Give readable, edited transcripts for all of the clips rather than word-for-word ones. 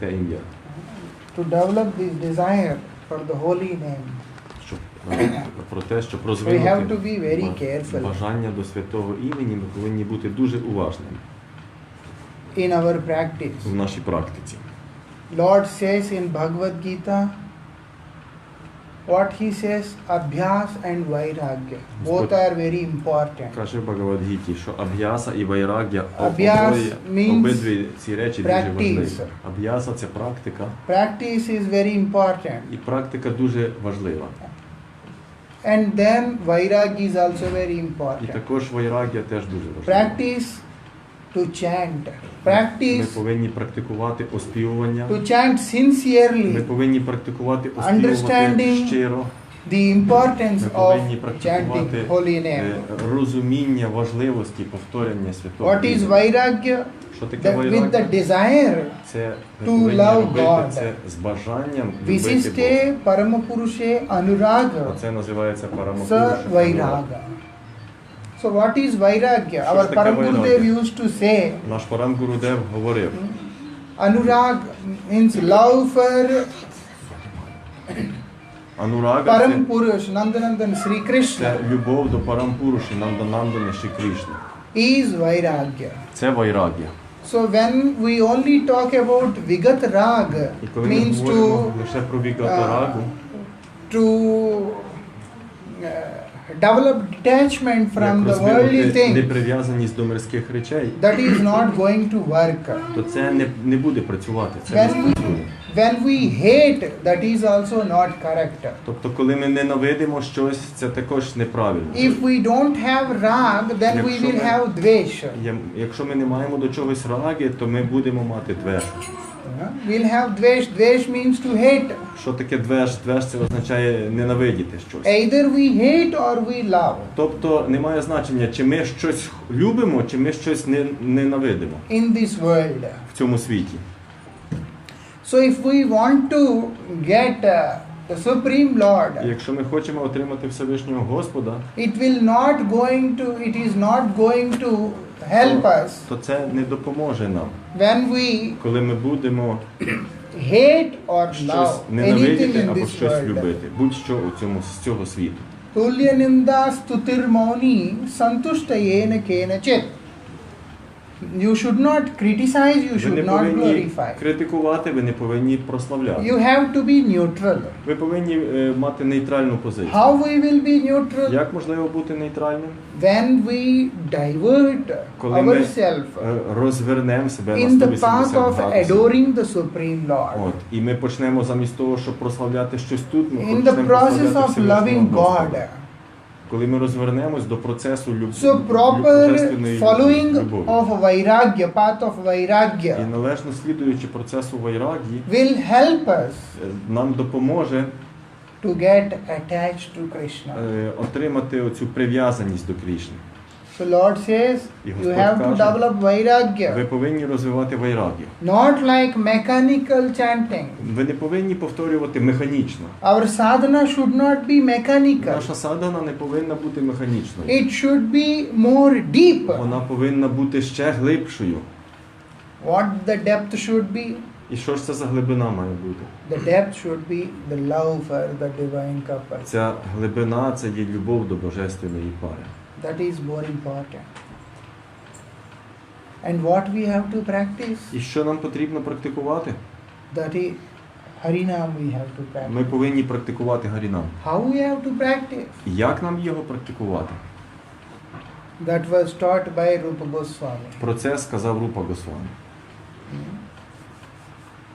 ім'я. To develop this desire for the holy name, Про те, щоб we have to розвинути be very careful бажання до святого імені, ми повинні бути дуже уважними in our practice. в нашій практиці. Lord says in Bhagavad Gita, what he says, abhyas and vairagya. Both are very important. Каже в Бхагавад-гіті, що аб'яса і вайрагya, Abhyas means обидві ці речі дуже важливі. practice. Аб'яса – це практика, Practice is very important. і практика дуже важлива. And then vairagya is also very І important. також вайрагya теж дуже важлива. Practice to chant. Ми Practice повинні практикувати оспівування. to chant Ми sincerely. повинні практикувати Understanding оспівувати щиро. The importance Ми of повинні практикувати chanting holy name. розуміння важливості повторення святого What is імені. vairagya? Що таке That with the вайрагya? desire Це ми to повинні love робити God. це з бажанням любити Бога. Visiste paramapurushe anuraga. Це називається Sa парамапуруша. vairaga. So what is vairagya? Our таке Param Gurudev vairagya? used to say, Наш Парам Гурудев говорив, anurag means love for анурага Param це, Purush, Nandanandan Sri Krishna це любов до Парампуруші, Нанданандани Шрі Кришни. is vairagya. Це вайрагya. So when we only talk about Vigat Rag, І коли ми means говоримо to лише про вігатарагу, develop detachment from як the worldly розвинути things, неприв'язаність до мирських речей, that is not going to work. то це не буде працювати, це не When спрацює. when we hate, that is also not correct. Тобто, коли ми ненавидимо щось, це також неправильно. If we don't have rag, then we will have dvesh. Якщо ми не маємо до чогось раги, то ми будемо мати двеш. We'll have dvesh. Dvesh means to hate. Що таке двеш? Двеш це означає ненавидіти щось. Either we hate or we love. Тобто немає значення, чи ми щось любимо, чи ми щось ненавидимо In this world. в цьому світі. So if we want to get the Supreme Lord, І якщо ми хочемо отримати Всевишнього Господа, it is not going to help us то це не допоможе нам. when we Коли ми будемо hate or щось love anything ненавидіти in або this щось world. любити, будь-що з цього світу. Tulya ninda stutir mauni santushtayena kenachit. You should not criticize, you Ви не should not повинні glorify. критикувати, ви не повинні прославляти. You have to be neutral. Ви повинні мати нейтральну позицію. How we will be neutral? Як можливо бути нейтральним? When we divert Коли ми ourselves розвернемо себе in на the 180 path of градусів. adoring the Supreme Lord. От, і ми почнемо замість того, щоб прославляти щось тут, ми In the почнемо process прославляти of Всевишнього loving Господа. God. Коли ми розвернемось до процесу So proper божественної following любові. of vairagya, path of І vairagya, належно слідуючи процесу вайрагі, will help us нам допоможе to get attached to Krishna. отримати оцю прив'язаність до Крішни. So Lord says, І you Господь have to каже, develop Ви vairagya, повинні розвивати вайрагію. not like mechanical chanting. Ви не повинні повторювати механічно. Our sadhana should not be mechanical. Наша садхана не повинна бути механічною. It should be more deep. Вона повинна бути ще глибшою. What the depth should be? І що ж це за глибина має бути? The depth should be the love for the divine couple. Ця глибина – це є любов до божественної пари. That is more important. And what we have to practice? І що нам потрібно практикувати? That is Harinam we have to practice. Ми повинні практикувати Гарінам. How we have to practice? Як нам його практикувати? That was taught by Rupa Goswami. Про це сказав Рупа Госвамі.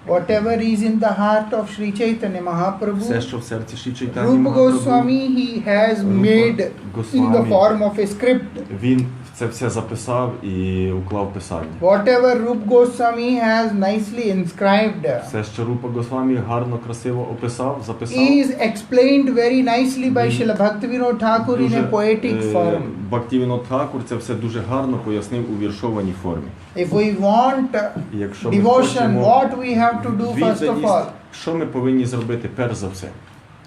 Whatever is in the heart of Sri Chaitanya Все, Mahaprabhu, що в серці Шрі Чайтані Rupa Махапрабху, Goswami he has made in the form of a script. він це все записав і уклав писання. Whatever Rupa Goswami has nicely inscribed Все, що Рупа Госвамі гарно, красиво описав, записав. is explained very nicely by Srila Bhaktivinoda Thakur in a poetic form. Бхактивінод Тхакур це все дуже гарно пояснив у віршованій формі. If we want І якщо ми devotion, хочемо what we have to do first of all? відданість, що ми повинні зробити перш за все?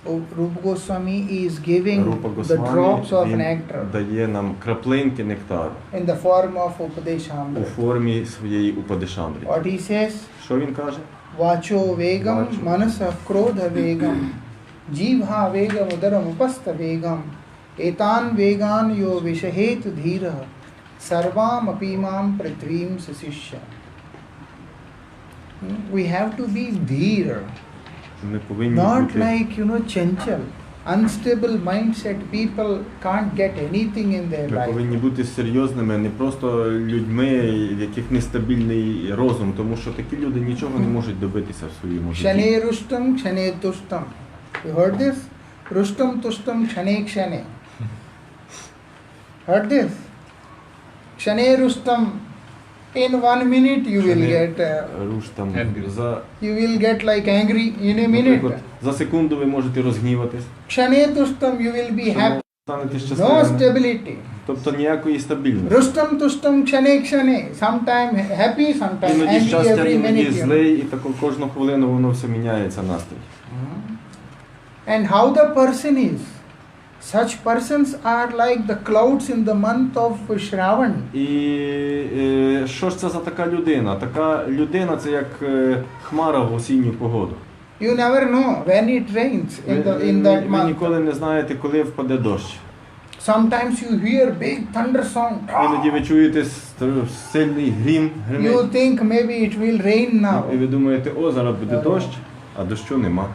Rupa Goswami is giving Рупа the Госвамі drops of він nectar дає нам краплинки нектару in the form of у Upadeshamrita. формі своєї Упадешамрі. What he says? Що він каже? Vacho vegam, Vacho. manasa krodha vegam, jivha vegam udaram upastha vegam, etan vegan yo vishahet dhira, sarvam apimam prithvim sasishya. We have to be dheer, Ми повинні not бути like, chanchal. Unstable mindset people can't get anything in their Ми life. повинні бути серйозними, не просто людьми, в яких нестабільний розум, тому що такі люди нічого не можуть добитися в своєму житті. Shane Rustam, Shane Tustam. You heard this? Rustam Tustam, Shane Kshane. Heard this? Shane Rustam. In 1 minute you will get Руш там Angry. you will get like angry in a minute. Наприклад, за секунду ви можете розгніватись, Shane Tustam you will be happy. станете No щасливими. stability. Тобто ніякої стабільності. Rustam Tustam Shane Kshane. Sometime happy, sometime Іноді angry щастя, every іноді minute. злий, і таку кожну хвилину воно все міняється настрій. And how the person is. Such persons are like the clouds in the month of Shravan. І що ж це за така людина? Така людина це як хмара в осінню погоду. You never know when it rains in that Ви month. ніколи не знаєте, коли впаде дощ. Sometimes you hear big thunder sound. Іноді ви чуєте сильний грім, You гримить, think maybe it will rain і now. ви думаєте, о, зараз буде дощ, а дощу нема.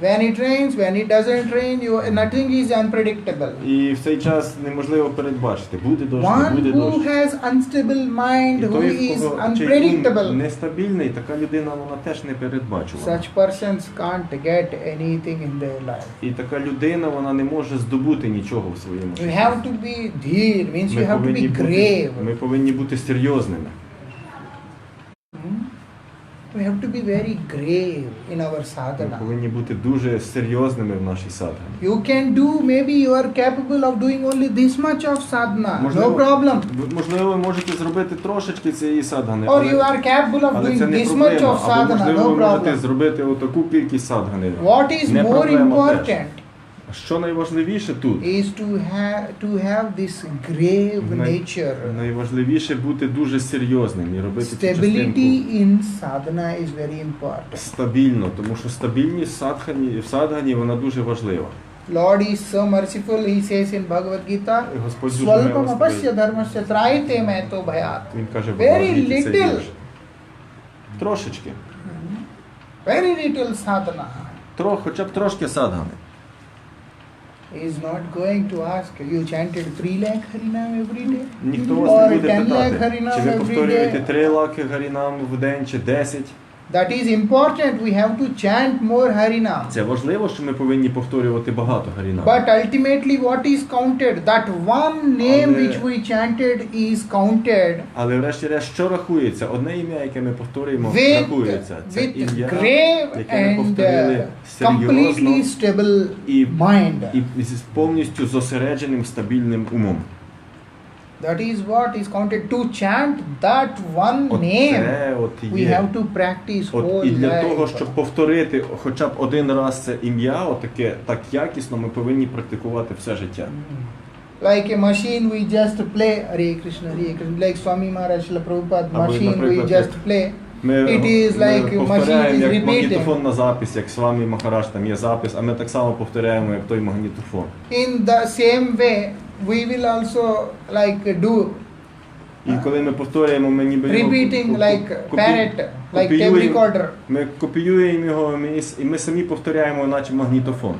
When it rains, when it doesn't rain, nothing is unpredictable. І в цей час неможливо передбачити, буде дощ, не One буде who дощ. has unstable mind, І who той, is в кого чий ум unpredictable, нестабільний, така людина, вона теж не передбачувана. such persons can't get anything in their life. І така людина, вона не може здобути нічого в своєму You житті. have to be dheer, means you have to be ми grave. повинні бути серйозними. We have to be very grave in our Ми sadhana. повинні бути дуже серйозними в нашій садгані. You can do, maybe you are capable of doing only this much of sadhana, no problem. Можливо, ви можете зробити трошечки цієї садгани, Or you are capable of але doing це не this much проблема. of Або sadhana, можливо, no ви можете problem. зробити отаку кількість садгани. What is Не more проблема теж. important Що найважливіше тут? is to have this grave nature. Найважливіше бути дуже серйозним і робити цю частинку Stability in sadhana is very important. стабільно, тому що стабільність в садгані вона дуже важлива. Lord is so merciful, he says in Bhagavad Gita, І Господь дуже Swalpam apasya милостивий. dharmasya trayate meto bhayat. Він каже, Very «Побачите цей little. вірш». Трошечки. Very little sadhana. Хоча б трошки садгани. He is not going to ask, you chanted 3 lakh harinam every day? Ніхто вас Or не буде 10 lakh питати, чи ви harinam every повторюєте day? 3 лаки гарінам в день, чи 10. That is important, we have to chant more harinam. Це важливо, що ми повинні повторювати багато гарінам. But ultimately what is counted? That one name Але- which we chanted is counted Але врешті-решт, що рахується? Одне ім'я, яке ми повторюємо, with, рахується. Це with ім'я, grave яке ми and повторили completely серйозно stable і, mind. і з повністю зосередженим, стабільним умом. That is what is counted. To chant that one name, Оце от we є. have to practice whole І для того, life. щоб повторити хоча б один раз це ім'я, отаке так якісно, ми повинні практикувати все життя. Like a machine, we just play Hare Krishna, Hare Krishna. Like Swami Maharaj, Srila Prabhupada, Або, machine, we наприклад, just play. Ми, It is like ми machine повторяємо is як repeating. магнітофон на запис, як з вами Махарадж, там є запис, а ми так само повторяємо, як той магнітофон. In the same way, we will also like do І коли ми повторюємо, ми ніби його repeating like копі- parrot, like tape копіюємо. recorder, Ми копіюємо його, і ми самі повторяємо, наче магнітофон.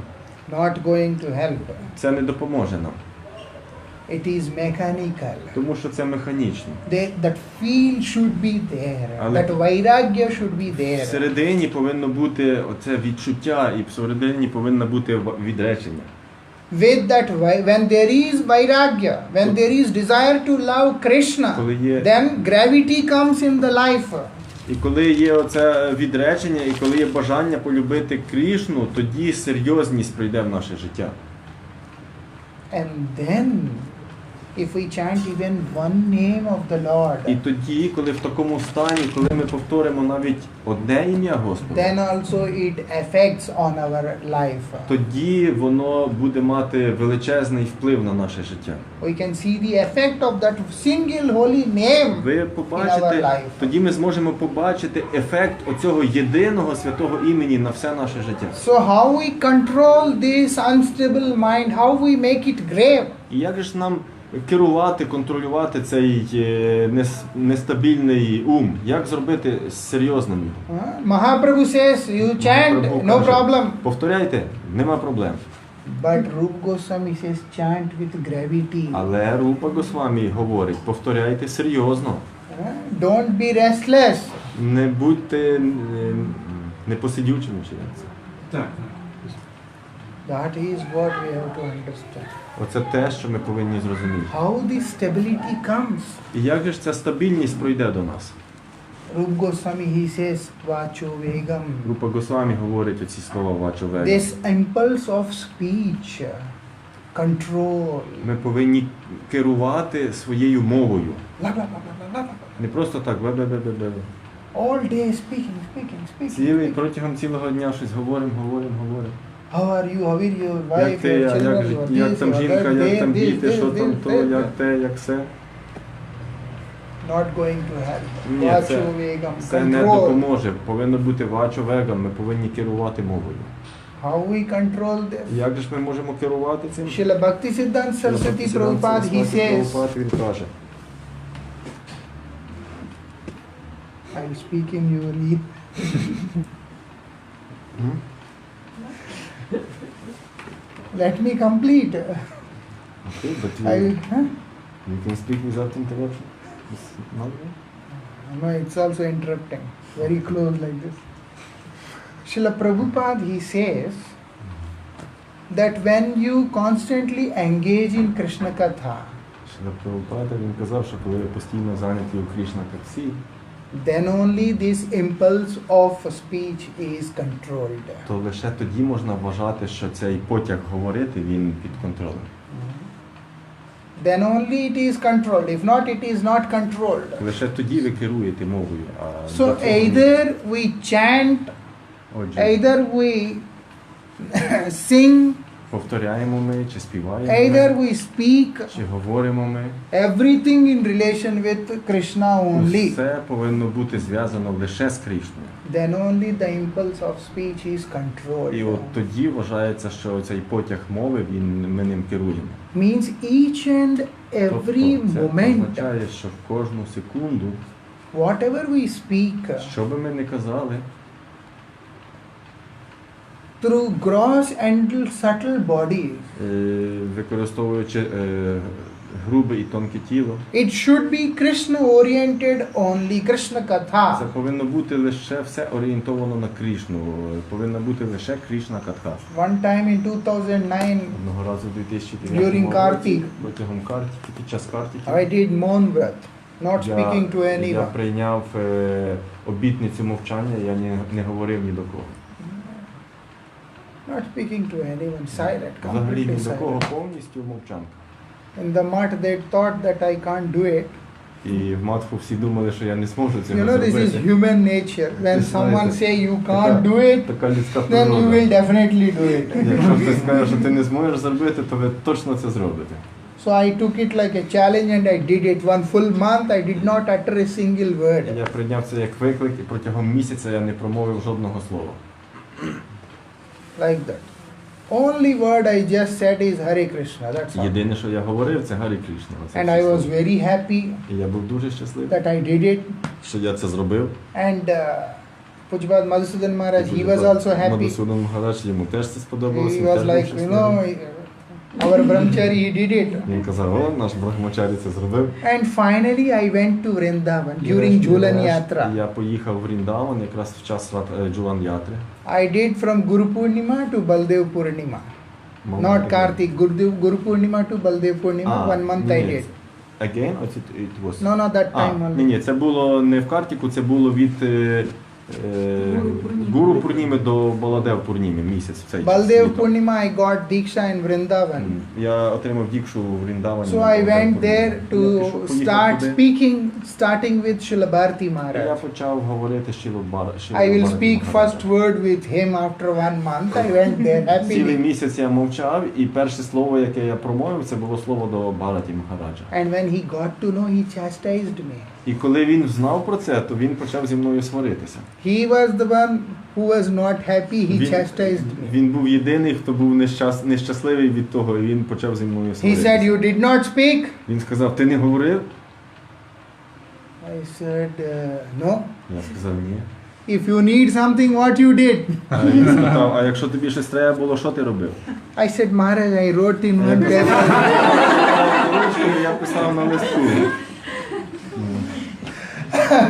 not going to help. Це не допоможе нам, It is mechanical. тому що це механічно. That feel should be there. Але- That vairagya should be there. Всередині повинно бути оце відчуття, і всередині повинно бути відречення. With that, when there is vairagya, when there is desire to love Krishna, Коли є- then gravity comes in the life. І коли є оце відречення, і коли є бажання полюбити Крішну, тоді серйозність прийде в наше життя. And then if we chant even one name of the Lord, І тоді, коли в такому стані, коли ми повторимо навіть одне ім'я Господа, then also it affects on our life. тоді воно буде мати величезний вплив на наше життя. We can see the effect of that single holy name Ви in our побачите, life. тоді ми зможемо побачити ефект оцього єдиного святого імені на все наше життя. So how we control this unstable mind, how we make it grave? І як же ж нам керувати, контролювати цей нестабільний ум? Як зробити серйозним його? Mahaprabhu says, you chant, Прабху no каже, problem. Повторяйте, нема проблем. But Rupa Goswami says, chant with gravity. Але Рупа Госвамі говорить, повторяйте серйозно. Don't be restless. Не будьте непосидючими, чи як це. Так. That is what we have to understand. Оце те, що ми повинні зрозуміти. How this stability comes. І як же ж ця стабільність пройде до нас? Rupa Goswami, he says, Vacho Vegam. Рупа Госвамі говорить оці слова Вачовега. This impulse of speech, control. Ми повинні керувати своєю мовою. Blah, blah, blah, blah, blah, blah. Не просто так, бе-бе-бе-бе-бе. All day speaking. Протягом цілого дня щось говоримо. How are you? How are your Як wife, ти, your children, як your там this, жінка, your that, як там this, діти, що this, там this, то, this, як this. те, як все. Not going to help. Ні, Vacho це, Vegam, це не control. допоможе. Повинно бути вачовегам, ми повинні керувати мовою. How we control this? Як же ж ми можемо керувати цим? Srila Bhaktisiddhanta Saraswati Prabhupada, he says, Він каже, I'll speak in your ear. "М? Let me complete. Okay, but you can speak without interruption. It's not good. No, it's also interrupting. Very close like this. Srila Prabhupada, he says that when you constantly engage in Krishna Katha, Шрила Прабхупада, він казав, що коли ви постійно зайняті у Кришна Катсі, then only this impulse of speech is controlled. то лише тоді можна вважати, що цей потяг говорити, він під контролем. Then only it is controlled. If not, it is not controlled. Лише тоді ви керуєте мовою. А So до того ні. either we chant, Отже, either we sing, повторяємо ми, чи співаємо either ми, we speak, чи говоримо ми. everything in relation with Krishna only. Все повинно бути зв'язано лише з Кришною. Then only the impulse of speech is controlled. І от тоді вважається, що цей потяг мови, ми ним керуємо. Means each and every Тобто це moment, означає, що в кожну секунду, whatever we speak, що би ми не казали, through gross and subtle body, використовуючи грубе і тонке тіло, it should be Krishna oriented only, Krishna це Katha. повинно бути лише все орієнтовано на Кришну, повинна бути лише Кришна Катха. One time in 2009, Одного разу у 2009 During році, Kartik. протягом Картики, під час Картики, I did Maun Vrat, not speaking to я anyone. прийняв обітницю мовчання, я не говорив ні до кого. Not speaking to anyone, silent, Взагалі completely ні до кого, silent. повністю мовчанка. In the mat they thought that I can't do it. І в Матху всі думали, що я не зможу цього You know, this is зробити. human nature. When This someone is- say you can't do it, Така людська then you will природа. definitely do it. Якщо хтось скаже, що ти не зможеш зробити, то ви точно це зробите. So I took it like a challenge and I did it. One full month I did not utter a single word. Я прийняв це як виклик, і протягом місяця я не промовив жодного слова. Like that. Only word I just said is Hare Krishna. That's all. Єдине, що я говорив, це Гарі Кришна. Оце And все I was слова. very happy І я був дуже щасливий, that I did it. що я це зробив. And Pujabad Madhusudan Maharaj, he was also happy. Мадусудан Махарадж, йому теж це сподобалося. He він was теж був like, щасливий. you know, our brahmachari, he did it. Він казав, о, наш Брахмачарі це зробив. And finally I went to Vrindavan І during решті-решт Jhulan Yatra. Я поїхав в Ріндаван якраз в час Джулан Ятри. I did from Guru Purnima to Baldev Purnima. Not Kartik, Guru Purnima to Baldev Purnima, 1 month I did. Again, or it was? No, that time only. Ні, це було не в Картіку, це було від Гуру Пурніми Пурніми до Баладев Пурніми місяць в цей час Baldev літом. Purnima, I got Diksha in Vrindavan. Я отримав дікшу в Вріндавані. So на I Баладев went Пурніми. there Я to поїхав start туди, speaking, starting with Srila Bharati і я Maharaj. почав говорити Шілу I will speak first word with him after 1 month. I went there Цілий happily. місяць я мовчав, і перше слово, яке я промовив, це було слово до Бхараті Махараджа. And when he got to know, he chastised me. І коли він знав про це, то він почав зі мною сваритися. He was the one who was not happy, he Він, chastised me. він був єдиний, хто був нещасливий від того, і він почав зі мною He сваритися. said, You did not speak? Він сказав, ти не говорив? I said, No. Я сказав, ні. If you need something, what you did? А він спитав, а якщо тобі щось треба було, що ти робив? I said, Maharaj, I wrote in Я one казав, paper. ручкою я писав на листку.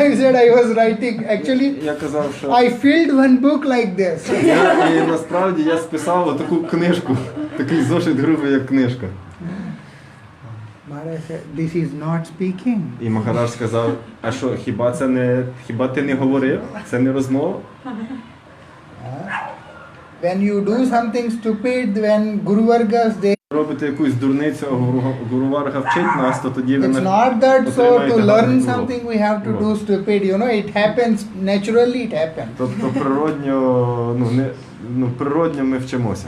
I said I was writing. Actually, Я казав, що I filled one book like this. і насправді я списав таку книжку, такий зошит грубий, як книжка. Maharaj said, This is not speaking. І Махарадж сказав, а що, хіба ти не говорив? Це не розмова? When you do something stupid, when Guru Vargas, they, Робите якусь дурницю, а Гуру Варга вчить нас, то тоді ви it's not that so to отримаєте learn гарний урок. something we have to do stupid. You know, it happens naturally. It happens. Тобто природньо ми вчимося.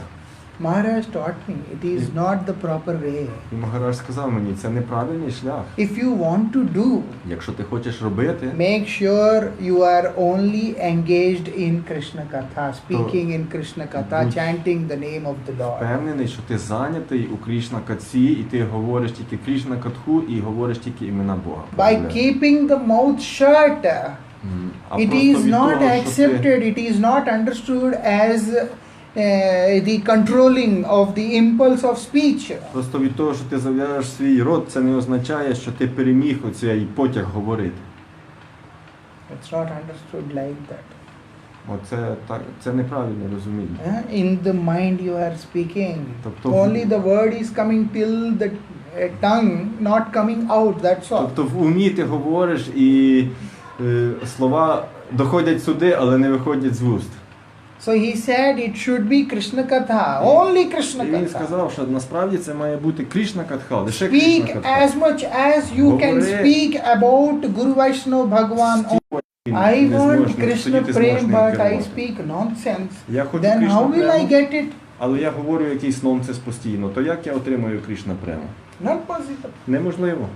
Maharaj taught me it is not the proper way. І Махарадж сказав мені, це неправильний шлях. If you want to do, Якщо ти хочеш робити, make sure you are only engaged in Krishna Katha, speaking in Krishna Katha, Будь- chanting the name of the Lord. впевнений, що ти зайнятий у Крішна Катці, і ти говориш тільки Крішна Катху і говориш тільки імена Бога. By keeping the mouth shut, А it просто is від not того, що ти- accepted, it is not understood as the controlling of the impulse of speech. Просто від того, що ти зав'яжеш свій рот, це не означає, що ти переміг оцей потяг говорити. It's not understood like that. Оце так, це неправильне розуміння. In the mind you are speaking. Тобто, Only the word is coming till the tongue, not coming out, that's all. тобто в умі ти говориш і слова доходять сюди, але не виходять з вуст. So he said it should be Krishna Katha, only Krishna І він Katha. сказав, що насправді це має бути Крішна Катха, лише Крішна Speak Катха. as much as you can Говори. speak about Guru Vaishnava Bhagavan. I want Krishna Prem, but I speak nonsense. Я хочу Then Кришна how will I Прему, get it? але я говорю якийсь нонсенс постійно. То як я отримаю Кришна Прему? Not possible. Неможливо.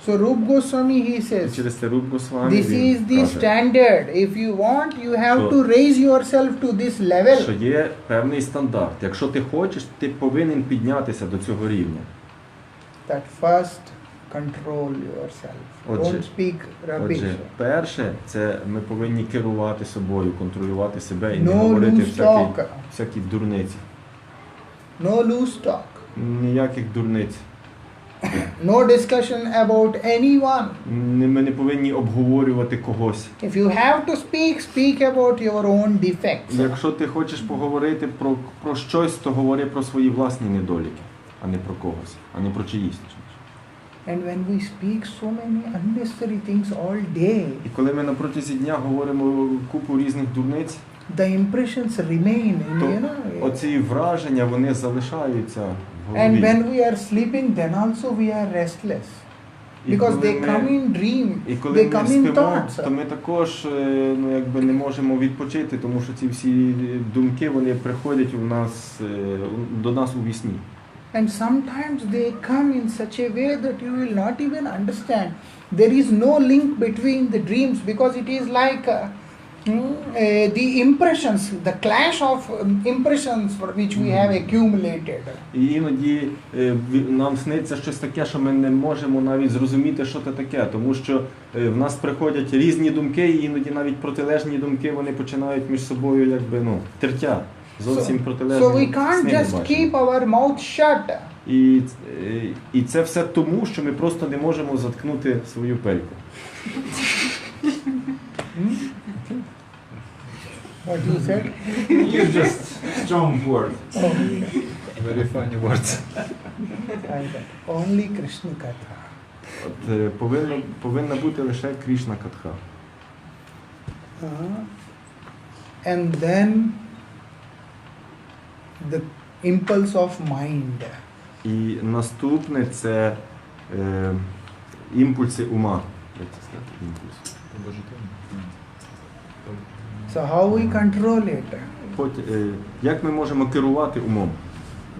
So Rup Goswami, he І says, через це Руб Госвамі this is він the каже, standard. If you want, you have So- to raise yourself to this level. що є певний стандарт. Якщо ти хочеш, ти повинен піднятися до цього рівня. That first control yourself. Отже- Don't speak rubbish. Отже, перше, це ми повинні керувати собою, контролювати себе і не No говорити loose talk. всякі дурниці. No loose talk. Ніяких дурниць. No discussion about anyone. Ми не повинні обговорювати когось. If you have to speak, speak about your own defects. Якщо ти хочеш поговорити про щось, то говори про свої власні недоліки, а не про когось, а не про чиїсь. And when we speak so many unnecessary things all day, І коли ми на протязі дня говоримо купу різних дурниць, the impressions remain in, то you know. оці враження, вони залишаються в And голові. when we are sleeping, then also we are restless. І Because коли they ми- come in dream, І коли they ми come in спимо, thoughts. то ми також не можемо відпочити, тому що ці всі думки вони приходять до нас у вісні. And sometimes they come in such a way that you will not even understand. There is no link between the dreams because it is like the impressions, the clash of impressions for which we have accumulated. І іноді нам сниться щось таке, що ми не можемо навіть зрозуміти, що це таке, тому що в нас приходять різні думки, і іноді навіть протилежні думки, вони починають між собою тертя. Зовсім протилежні. So we can't сни ми just бачимо. keep our mouth shut. І це все тому, що ми просто не можемо заткнути свою пельку. What you said? You just strong word. Very funny words. Only Krishna Katha. От, повинна бути лише Крішна Катха. And then the impulse of mind. І наступне це імпульси ума. Як це сказати? Імпульс. So how we control it? Як ми можемо керувати умом?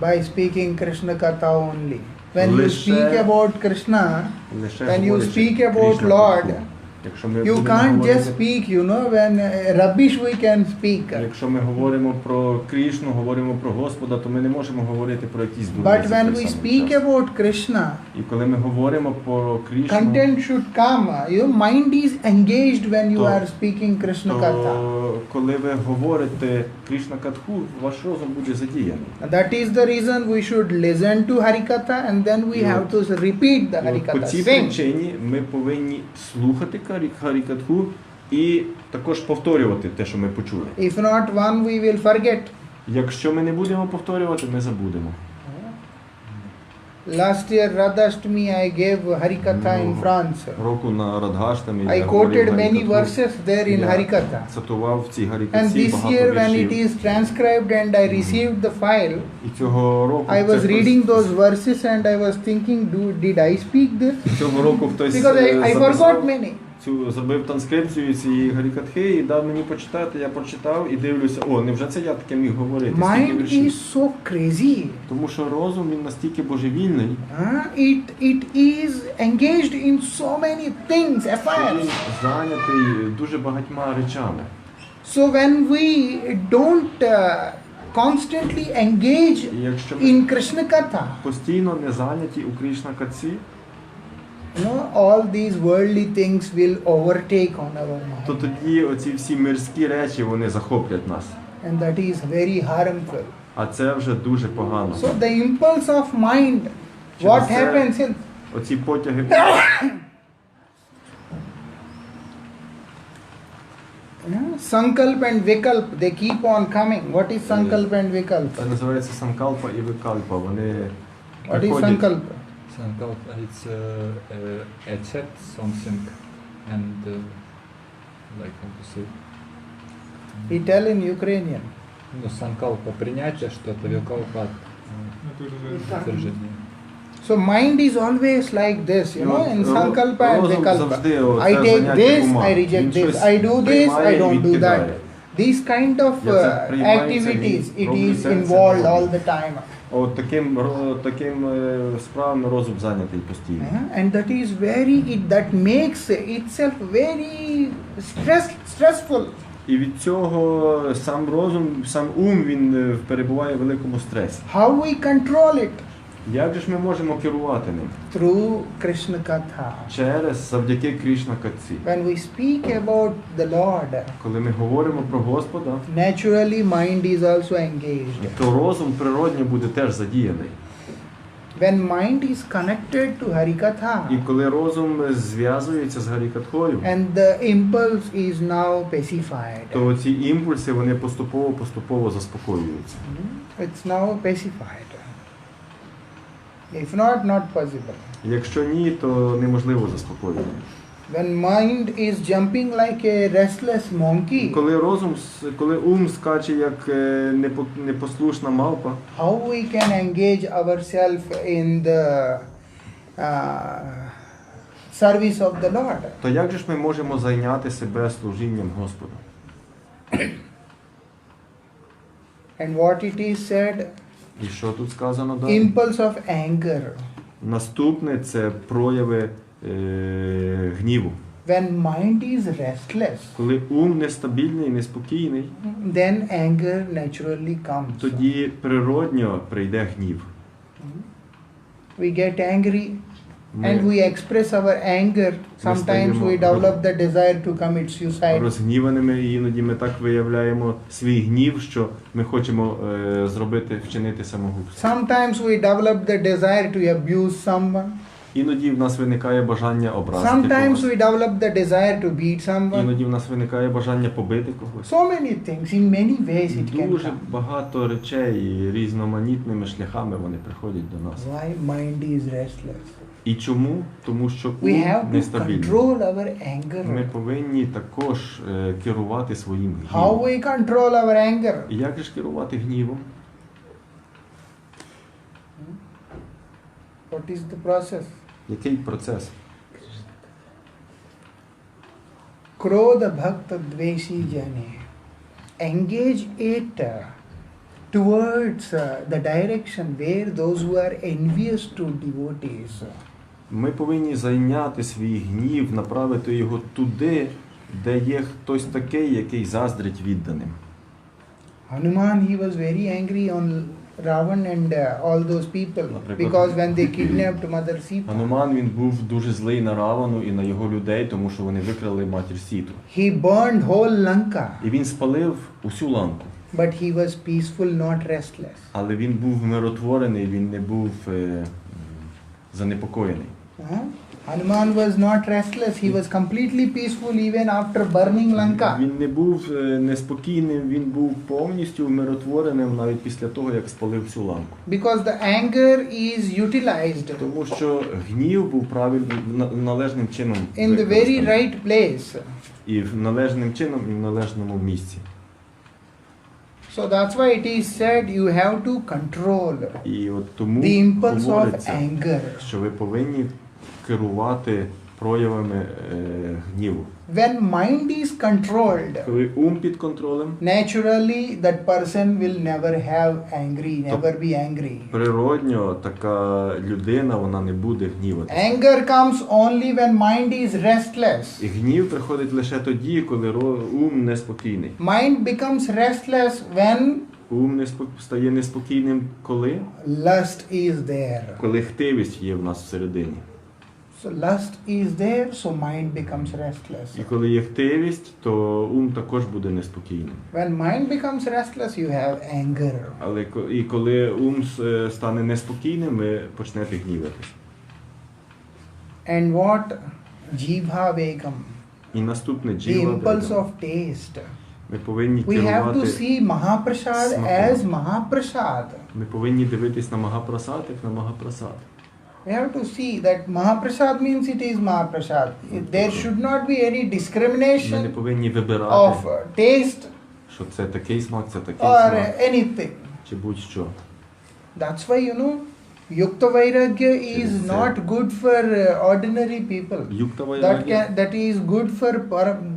By speaking Krishna Katha only. When you Лише- speak about Krishna, Лише when you говорячи speak about Кришна Lord, Катху. Якщо ми you будемо can't говорити- just speak, when rubbish we can speak. Якщо ми говоримо про Кришну, говоримо про Господа, то ми не можемо говорити про якісь But дурниці when в той we самий speak час. about Krishna, І коли ми говоримо про Кришну, content should come. Your mind is engaged when you То- are speaking Krishna Katha. то коли ви говорите Кришна Катху, ваш розум буде задіяний. That is the reason we should listen to Harikatha and then we І have to repeat the І от по Harikatha. цій Sing. причині ми повинні слухати Харікатху і також повторювати те, що ми почули. If not one, we will forget. Якщо ми не будемо повторювати, ми забудемо. Last year, Radhashtami, I gave Harikatha in France. Року на Радгаштамі I я говорив quoted many Харікатху. verses there in Я Harikatha. цитував в цій And Харікатці this багато year, when it віршів. is transcribed and I received the file, І цього року I was це reading хтось- those verses and I was thinking, did I speak this? Цього року хтось Because I записав forgot many. зробив транскрипцію цієї Гарікатхи і дав мені почитати, я прочитав і дивлюся, невже це я таке міг говорити? Скільки Mind віршів? is so crazy. Тому що розум він настільки божевільний, It is engaged in so many things, що affairs. він зайнятий дуже багатьма речами. So when we don't constantly engage І якщо ми in Krishna Katha, постійно не зайняті у Кришна Катці, all these worldly things will overtake on our то mind. тоді оці всі мирські речі вони захоплять нас. And that is very harmful. А це вже дуже погано. So the impulse of mind, what Через це happens in Оці потяги. Sankalp and Vikalp, they keep on coming. What is Sankalp and Vikalp? Це називається санкалпа і викалпа. Вони What is приходять. Sankalp? Sankalpa, it's accept something and like how to say. He tell in Ukrainian. Ну, санкалпа принятие что-то, викалпа утверждение. So mind is always like this, in Sankalpa and Розум Vikalpa. завжди I оце take заняття this, ума. I reject Він this, щось I do this, приймає I і don't do відкидає. that. These kind of Я це приймаю, це activities, ні. it Роблю is це, це involved роблю. all the time. От таким справами розум зайнятий постійно. And that is that makes itself very stressful. І від цього сам розум, сам ум, він перебуває в великому стресі. How we control it? Як же ж ми можемо керувати ним? Through Krishna Katha. Завдяки Кришна Катці. When we speak about the Lord, Коли ми говоримо про Господа, naturally mind is also engaged. то розум природньо буде теж задіяний. When mind is connected to Harikatha, І коли розум зв'язується з Гарікатхою, and the impulse is now pacified. то ці імпульси вони поступово заспокоюються. It's now pacified. If not possible. Якщо ні, то неможливо заспокоювати. When mind is jumping like a restless monkey, Коли ум скаче як непослушна мавпа, how we can engage ourselves in the service of the Lord? то як же ж ми можемо зайняти себе служінням Господу? And what it is said, І що тут сказано далі? impulse of anger. Наступне це прояви гніву. When mind is restless, Коли ум нестабільний, неспокійний, then anger naturally comes. тоді природньо прийде гнів. We get angry and Ми we express our anger. Sometimes we develop the desire to commit suicide. розгніваними, і іноді ми так виявляємо свій гнів, що ми хочемо вчинити самогубство. Sometimes we develop the desire to abuse someone. Іноді в нас виникає бажання образити Sometimes когось. we develop the desire to beat someone. Іноді в нас виникає бажання побити когось. So many things, in many ways it can Дуже come. багато речей і різноманітними шляхами вони приходять до нас. Why mind is restless? І чому? Тому що We ум have to нестабільний. control our Ми anger. повинні також керувати своїм How гнівом. we control our anger? І як же ж керувати гнівом? What is the process? Який процес? Krodha bhakta dveshi jane. Engage it towards the direction where those who are envious to devotees. Ми повинні зайняти свій гнів, направити його туди, де є хтось такий, який заздрить відданим. Hanuman, he was very angry on Ravan and all those people because when they kidnapped Mother Sita, Гануман, він був дуже злий на Равану і на його людей, тому що вони викрали матір Сіту. he burned whole Lanka, І він спалив усю ланку. but he was peaceful, not restless. Але він був миротворений, він не був занепокоєний. Hanuman was not restless, he was completely peaceful even after burning Lanka. Він не був неспокійним, він був повністю миротвореним навіть після того, як спалив всю ланку. Because the anger is utilized Тому що гнів був належним чином in the very використаний. right place. І належним чином, і в належному місці. So that's why it is said you have to control І от тому the impulse of говориться, anger. що ви повинні керувати проявами гніву. When mind is controlled, Коли ум під контролем, naturally that person will never have angry, never be angry. природньо така людина, вона не буде гніватися. Anger comes only when mind is restless. І гнів приходить лише тоді, коли ум неспокійний. Mind becomes restless when Ум стає неспокійним коли? lust is there. Коли хтивість є в нас всередині. So lust is there, so mind becomes restless. І коли є хтивість, то ум також буде неспокійним. When mind becomes restless, you have anger. Але і коли ум стане неспокійним, ви почнете гніватися. And what? Jivha vegam. І наступне The джіва impulse вега. of taste. Ми повинні We have to керувати. see Mahaprasad Смаком. as Mahaprasad. Ми повинні дивитись на Магапрасад як на Магапрасад. We have to see that Mahaprasad means it is Mahaprasad. There should not be any Ми не discrimination повинні вибирати, of taste що це такий смак, це такий or смак, anything. чи будь-що. That's why, Yukta Vairagya is Yes, sir. not good for ordinary people. Юкта вайрагі. That is good for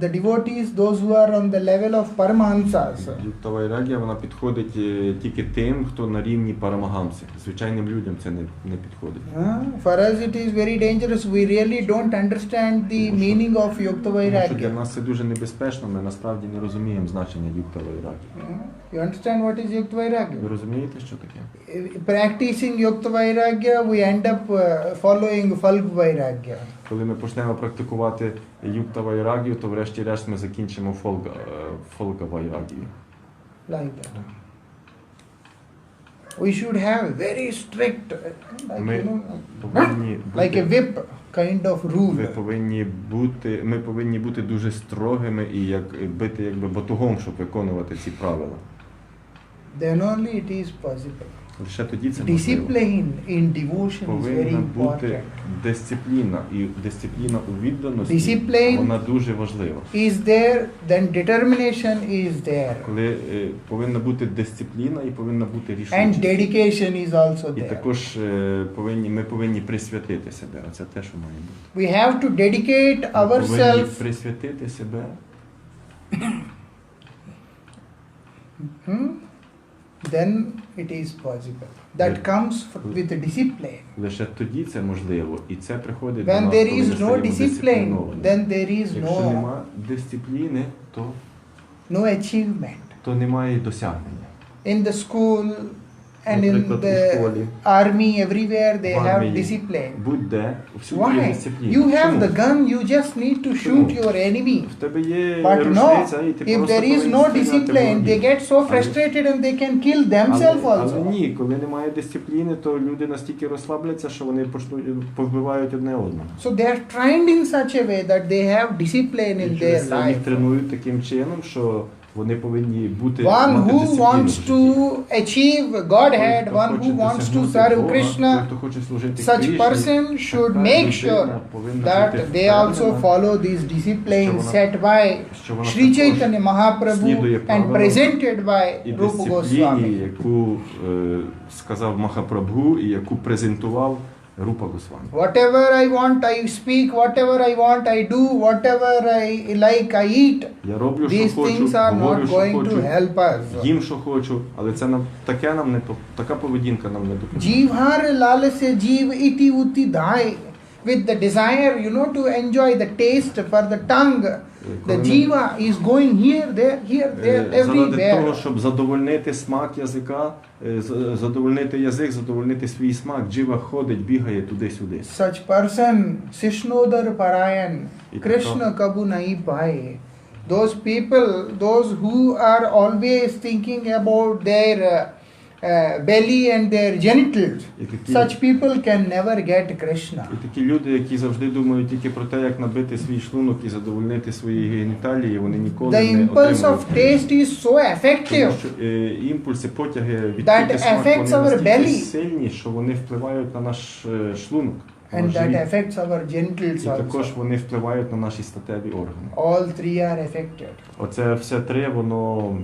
the devotees, those who are on the level of Paramahansas. Юкта вайрагі, вона підходить тільки тим, хто на рівні парамагамси. Звичайним людям це не підходить. For us it is very dangerous. We really don't understand the meaning of Yukta Тому що для Vairagya. нас це дуже небезпечно, ми насправді не розуміємо значення юкта вайрагі. You understand what is Yukta Vairagya? Ви розумієте, що таке? Practicing Yukta Vairagya, we end up following Falg Vairagya. Коли ми почнемо практикувати юкта вайрагію, то врешті-решт ми закінчимо фолка вайрагію. Like that. We should have very strict, Ми повинні like a бути, whip kind of rule. ми повинні бути дуже строгими і бити якби батогом, щоб виконувати ці правила. Then only it is possible. Лише тоді це можливо. Discipline in devotion is very Повинна бути important. дисципліна, і дисципліна у відданості, Discipline вона дуже важлива. Is there, then determination is there. Коли повинна бути дисципліна і повинна бути And рішучість. dedication is also І there. також ми повинні присвятити себе. Це те, що має бути. We have to dedicate Ми повинні ourselves. присвятити себе. Then it is possible. That comes with discipline. Лише тоді це можливо. І це приходить до When нас, there коли ми is no стаємо discipline, дисципліновані. then there is Якщо no нема дисципліни, no achievement. то немає досягнення. In the school and in Наприклад, у the школі, army, everywhere they в have армії, discipline. будь-де, всюди є Why? дисципліна. You have Чому? the gun, you just need to shoot Чому? your enemy. В тебе є But no, рушниця, і ти if просто there is повинен no стріляти в discipline, they ворогів. get so frustrated and they can kill themselves Але also. ні, коли немає дисципліни, то люди настільки розслабляться, що вони почнуть повбивають одне одного. So they are trained in such a way that they have discipline in І their через це їх life. тренують таким чином, що вони повинні бути One мати who дисципліну в wants житті. to achieve Той, Godhead, хто one хоче who wants to досягнути serve Бога, той, Krishna, хто хоче служити such Кришні, person should така make людина sure повинна that бути they also впевнена, follow these disciplines set by що вона Sri також Chaitanya Mahaprabhu слідує and правилам presented by і Rupa дисципліні, Goswami. яку сказав Махапрабху і яку презентував Рупа Госвамі. Whatever I want, I speak. Whatever I want, I do. Whatever I like, I eat. Я роблю, що These хочу, things are говорю, not що going хочу, to help us. їм, що хочу, але це нам таке нам не така поведінка нам не допоможе. Jivhar lalase jiv iti uti dhai. With the desire, to enjoy the taste for the tongue. The jiva is going here, there, Заради everywhere. того, щоб задовольнити смак язика, задовольнити язик, задовольнити свій смак, джива ходить, бігає туди-сюди. Such person, Sishnodar Parayan, Ita Krishna Kabu Nahi Paye. Those people, those who are always thinking about their belly and their genitals, І такі, such people can never get Krishna. і такі люди, які завжди думають тільки про те, як набити свій шлунок і задовольнити свої геніталії, вони ніколи The не impulse отримують. of taste is so effective Тому що імпульси, потяги, That відчуття смак, affects our вони настільки belly. сильні, що вони впливають на наш шлунок. на and наш that живіт. affects our genitals І також also. вони впливають на наші статеві органи. All three are affected. Оце все три, воно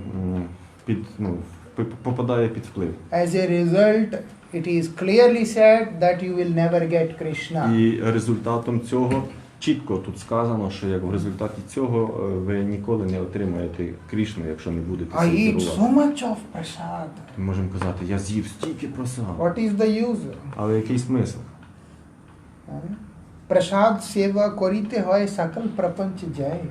попадає під вплив. As a result, it is clearly said that you will never get Krishna. І результатом цього чітко тут сказано, що як в результаті цього ви ніколи не отримаєте Кришну, якщо не будете I eat so сервірувати. much of prasad. Ми можемо казати, я з'їв стільки просад. What is the use? Але який смисл? Prasad seva korite hoy sakal prapanch jay.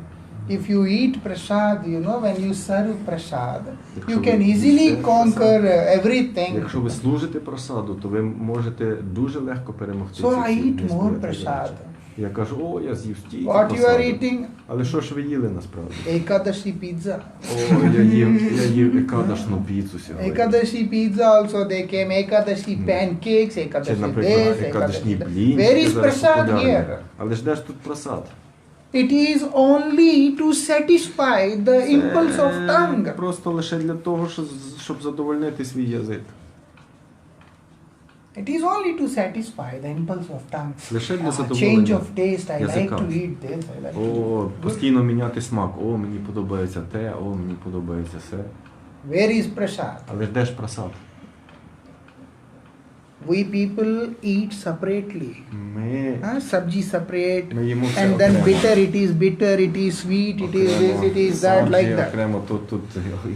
If you eat prasad, when you serve prasad, you can easily conquer everything. Якщо ви служите просаду, то ви можете дуже легко перемогти. So I ці eat more несправедливі prasad. речі. Я кажу, о, я з'їв стільки What you are просаду. eating? Але що ж ви їли насправді? Ekadashi pizza. О, я їв екадашну піцу сьогодні. Ekadashi pizza also they came. Ekadashi pancakes. Чи, Ekadashi наприклад, this. екадашні Ekadashi that. блінчики Where is зараз prasad популярні. here? Але ж де ж тут просад? It is only to satisfy the impulse of tongue. Просто лише для того, щоб задовольнити свій язик. It is only to satisfy the impulse of tongue. Лише для Change задоволення of taste. I like язика. to eat this. I like to О, eat постійно міняти смак. О, мені подобається те, о, мені подобається все. Where is prasad? Але ж де ж просад? We people eat separately. Ми Sabji separate. Ми їмо все And then окремо. bitter, it is sweet, it is this, it is that, like that. Окремо тут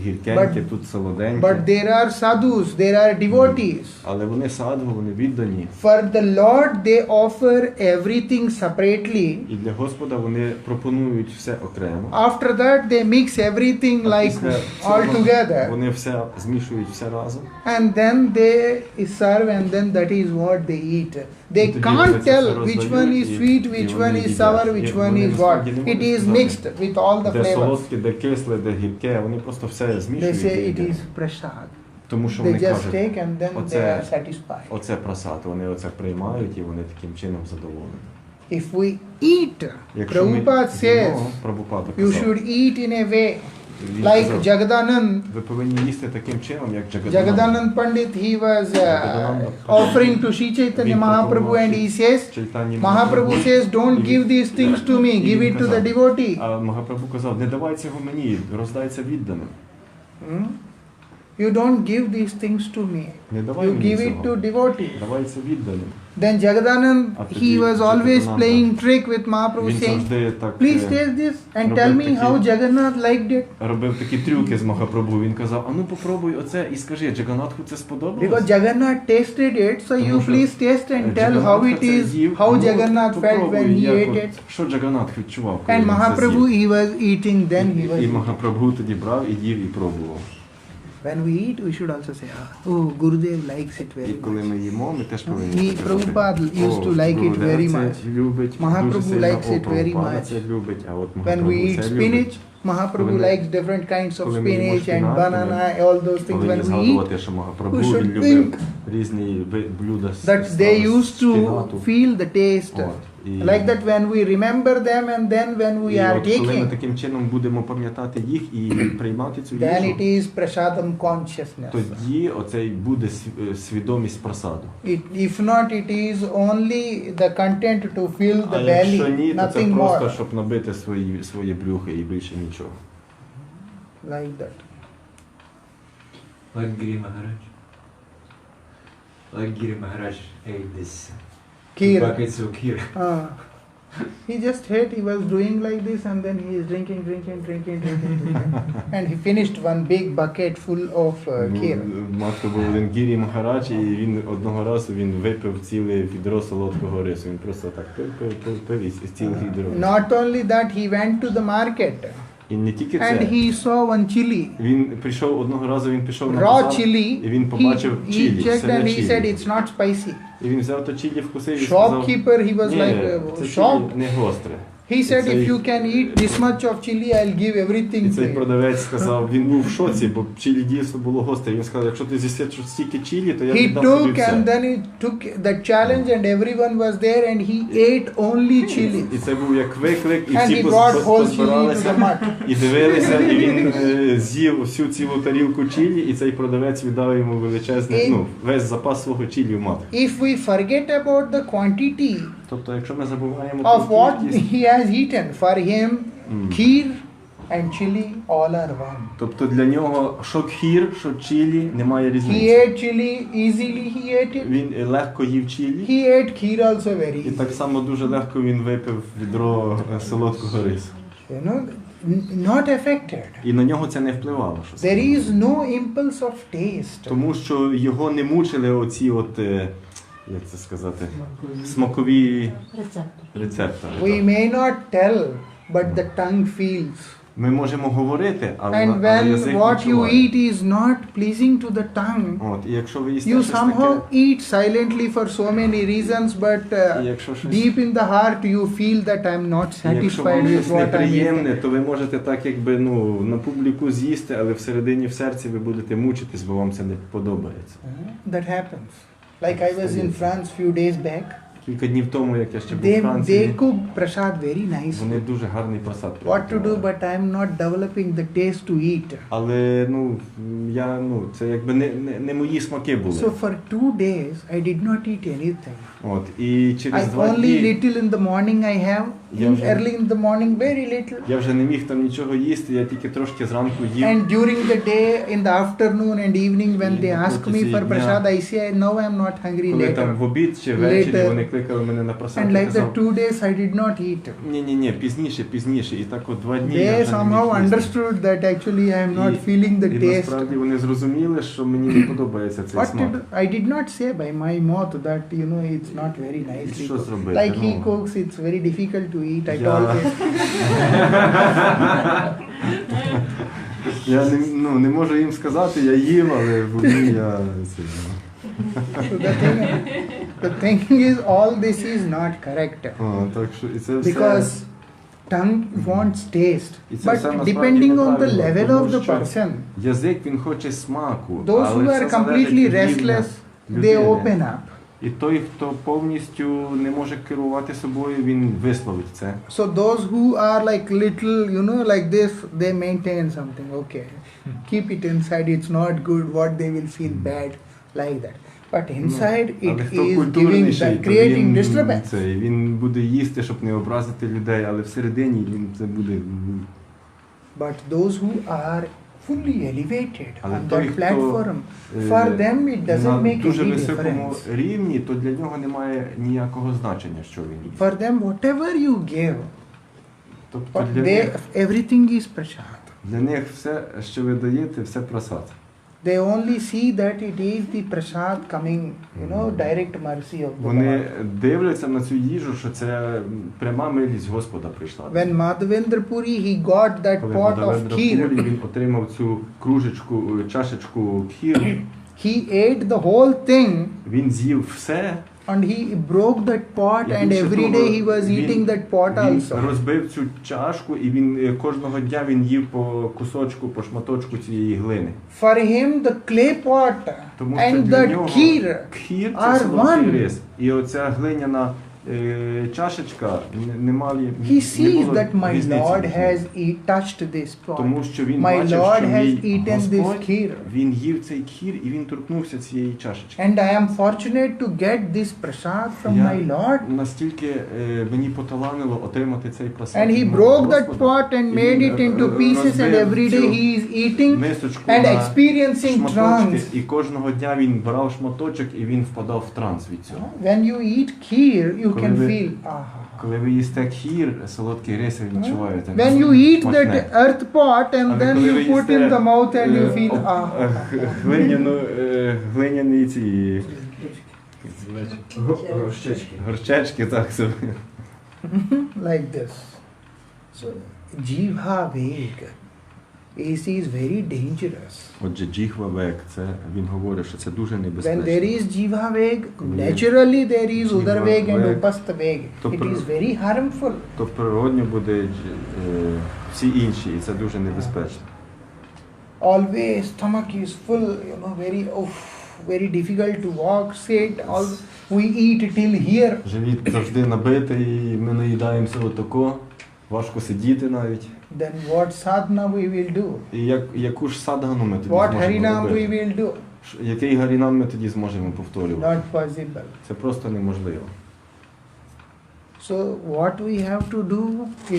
гіркеньке, тут солоденьке. But there are sadhus, there are devotees. Але вони садгу, вони віддані. For the Lord, they offer everything separately. І для Господа вони пропонують все окремо. After that, they mix everything А like після all цього together. Вони все змішують все разом. And then they serve, and then that is what they eat. They Тоді can't вони це tell все which one роздають, is і- sweet, і which вони one is їдять. sour, І which one вони is what. насправді не It можуть is сказати, mixed with all the де flavors. солодке, де кисле, де гірке, вони просто все They змішують. і say it їдять. is prasad. Тому що They вони just кажуть, take and then they оце, are satisfied. оце просад, вони оце приймають і вони таким чином задоволені. If we eat, Якщо ми Prabhupada says, їмо, Прабхупада you казав, should eat in a way він like казав, Jagadanand. ви повинні їсти таким чином, як Джагадананда. Jagadanand Pandit, he was Jagadananda offering to Sri Chaitanya Mahaprabhu and he says, Чайтані Mahaprabhu says, don't give these things to me, give it to the devotee. А Махапрабху казав, не давай цього мені, роздай це відданим. Hmm? You don't give these things to me. Не давай You мені give it to цього. devotee. Давай це відданим. Then Jagadanand, After he was always Jagadananda, playing trick with Mahaprabhu Він saying, завжди так please taste this and робив tell me такі- how Jagannath liked it. робив такі трюки з Махапрабху. Він казав, а ну попробуй оце і скажи, Джаганатху це сподобалось? Because Jagannath tasted it, so you Тому що, please taste and tell Джаганатха how it це is, їв, how ну, Jagannath felt попробуй, when he як ate от- it. Що Джаганатх відчував, коли And він це Mahaprabhu, з'їв. he was eating, then he was І eating. Махапрабху тоді брав і їв і пробував. When we eat, we should also say, oh, Gurudev likes it І very коли much. ми їмо, ми теж повинні He, сказати, Prabhupada used to «О, like it Гурудев very це much. любить, Mahaprabhu дуже сильно, likes о, it very Прабхупада much. це любить, а от When we Махапрабху eat це spinach, любить. Mahaprabhu Коли ми- likes different kinds of коли ми їмо spinach and шпинат, banana, all those things. Повинні When we eat, згадувати, що Махапрабху we should він think любив різні блюда з that they used to шпинату. feel the taste. От. І, Like that when we remember them and then when we і are от коли ми taking, таким чином будемо пам'ятати їх і приймати цю then it їжу, is prasadam consciousness. тоді оцей буде свідомість просаду. If not, it is only the content to fill А the якщо ні, belly, то це nothing просто, more. щоб набити своє брюхо і більше нічого. Like that. Like Giri Maharaj. Like Giri Maharaj ate this Kheer. buckets of kheer. He just ate, he was doing like this and then he is drinking. And he finished one big bucket full of kheer. Матко був один Гірі Махарадж, і він одного разу випив ціле відро солодкого рису. Він просто так пив і ціле відро. Not only that, he went to the market І не тільки and це. he saw one chili. Він прийшов одного разу, він пішов на Raw базар, chili. і він побачив He чилі, checked сире and he said чилі. it's not spicy. І він взяв то чилі, вкусив і сказав, Shopkeeper, he was ні, like це shocked. чилі не гостре. He said, It's if a- you can eat this much of chili, I'll give І everything цей to you. продавець сказав, він був в шоці, бо чилі дійсно було гостре. Він сказав, якщо ти з'їсиш стільки чилі, то я He віддам тобі took and все. then he took the challenge and everyone was there and he ate only chili. І це був як виклик, і And всі he brought whole chili to позбиралися the mart. і дивилися, і він з'їв всю цілу тарілку чилі, і цей продавець віддав йому величезний, весь запас свого чилі в мат. If we forget about the quantity Тобто, якщо ми забуваємо of про what кількість, he has eaten, for him, kheer and chili all are one. тобто для нього що кхір, що чилі, немає He різниці. ate chili easily, he ate it. Він легко їв чилі, He ate kheer also very і easily. так само дуже легко він випив відро солодкого рису. You know, not affected. І на нього це не впливало. Що There сказати. is no impulse of taste. Тому що його не мучили оці от, як це сказати, смакові рецептори. We may not tell, but the tongue feels. Ми можемо говорити, але, And але when язик what you відчуває. eat is not pleasing to the tongue, От, і якщо ви їсте you щось somehow таке, eat silently for so many reasons, but і якщо щось, deep in the heart you feel that I'm not і якщо satisfied вам with щось what I'm неприємне, eating. то ви можете так якби на публіку з'їсти, але всередині в серці ви будете мучитись, бо вам це не подобається. That happens. Like I was in France few days back. Кілька днів тому, як я ще був у They Франції, cook prasad very nice. вони дуже гарний просад What to do, приготували. but I'm not developing the taste to eat. Але це якби не мої смаки були. So for 2 days I did not eat anything. От, і через I 2 only дні little in the morning I have. Я вже- Early in the morning, very little. я вже не міг там нічого їсти, я тільки трошки зранку їв. And during the day, in the afternoon and evening, when they ask me for prasad, I say, no, I'm not hungry Коли там later. в обід чи ввечері Later. вони кликали мене на просад, And я like the казав, 2 days I did not eat. ні, пізніше. І так от 2 дні я They вже не somehow міг їсти. understood that actually I am not І- feeling the І taste. насправді вони зрозуміли, що мені не подобається цей What смак. to do? I did not say by my mouth that it's not very nicely Що cooked. зробити? Like he Ну. cooks, it's very difficult to eat. I Я- told him. Я не можу їм сказати, я їм, але в умі я... So the thing is, all this is not correct. Так що і це все... Because tongue wants taste. І це все But насправді depending on the неправильно, level тому of the що person, Язик, він хоче смаку, those але who все are залежить completely від рівня restless, they людини. open up. І той, хто повністю не може керувати собою, він висловить це. So those who are like little, like this, they maintain something. Okay, keep it inside. It's not good. What they will feel bad, like that. But inside, Але it хто is giving, культурніший, то creating він, disturbance. він буде їсти, щоб не образити людей, але всередині він це буде... But those who are fully elevated Але on той, that хто platform, for them it doesn't на make дуже any високому difference. рівні, то для нього немає ніякого значення, що він їсть. For them, whatever you give, Тобто but для них, everything is prasad. для них все, що ви даєте, все просад. They only see that it is the prasad coming, direct mercy of the Вони Lord. дивляться на цю їжу, що це пряма милість Господа прийшла. When Madhavendra Puri, he got that Коли pot of Мадавендра kheer, Пурі, він отримав цю чашечку кхіру, he ate the whole thing він з'їв все, and he broke that pot І and більше every того, day he was eating that pot він also. розбив цю чашку і він кожного дня він їв по кусочку, по шматочку цієї глини. For him, the clay pot Тому що and для the нього kheer кхір are це солодкий one. рис. І оця глиняна чашечка не мали He sees було that my різниці Lord між has ними. touched this pot. Тому що він My бачив, Lord що has мій eaten this Господь, kheer. він їв цей кхір і він торкнувся цієї чашечки. And I am fortunate to get this prasad from Я my Lord. настільки мені поталанило отримати цей просад. And he від мого broke that Господа. pot and І made він, it into pieces, and розбив every цю day he is eating мисочку and на experiencing шматочки, trance. і кожного дня він брав шматочок і він впадав в транс від цього. When you eat kheer, you Коли can ви- feel. Коли ви їсте кхір, солодкий рис ви відчуваєте. When you eat смачне. that earth pot and Але then коли you ви put in їсте, the mouth and you feel глиняні ці Розчечки. горчечки, так собі. like this. So Jivha Veg is very dangerous. Отже, джіхва век, це він говорить, що це дуже When there небезпечно. is Jivha Veg, naturally there is Udar Veg and Veg. Upastha Veg. То It при- is very harmful. То природньо буде всі інші, і це дуже небезпечно. Always stomach is full, very difficult to walk, sit. All we eat till here. Живіт завжди набитий, і ми наїдаємося отако, важко сидіти навіть. Then what sadhana we will do? І яку ж садгану ми тоді What зможемо harinam we робити? will do? Який гарінам ми тоді зможемо повторювати? Not possible. Це просто неможливо. So what we have to do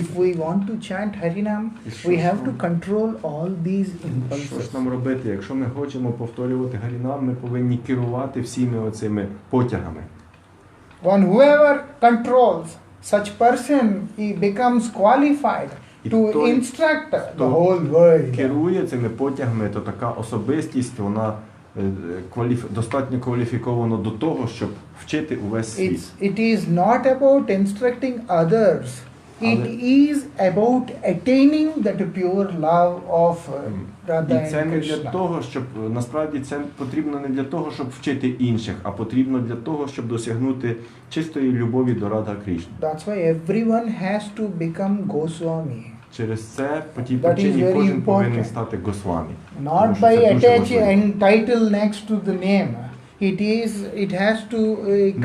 if we want to chant Harinam, we have to control all these Що impulses. ж нам робити? Якщо ми хочемо повторювати гарінам, ми повинні керувати всіми оцими потягами. Whoever controls such person, he becomes qualified І to той, instruct the хто whole world. керує цими потягами, то така особистість, вона достатньо кваліфікована до того, щоб вчити увесь світ. It is not about instructing others. It Але- is about attaining that pure love of Radha І це and не для Krishna. того, щоб насправді це потрібно не для того, щоб вчити інших, а потрібно для того, щоб досягнути чистої любові до Рада Кришни. That's why everyone has to become Goswami. Через це по тій That is причині very кожен повинен important. стати Госвамі. Not Тому що by це дуже attaching важливо. and title next to the name. It has to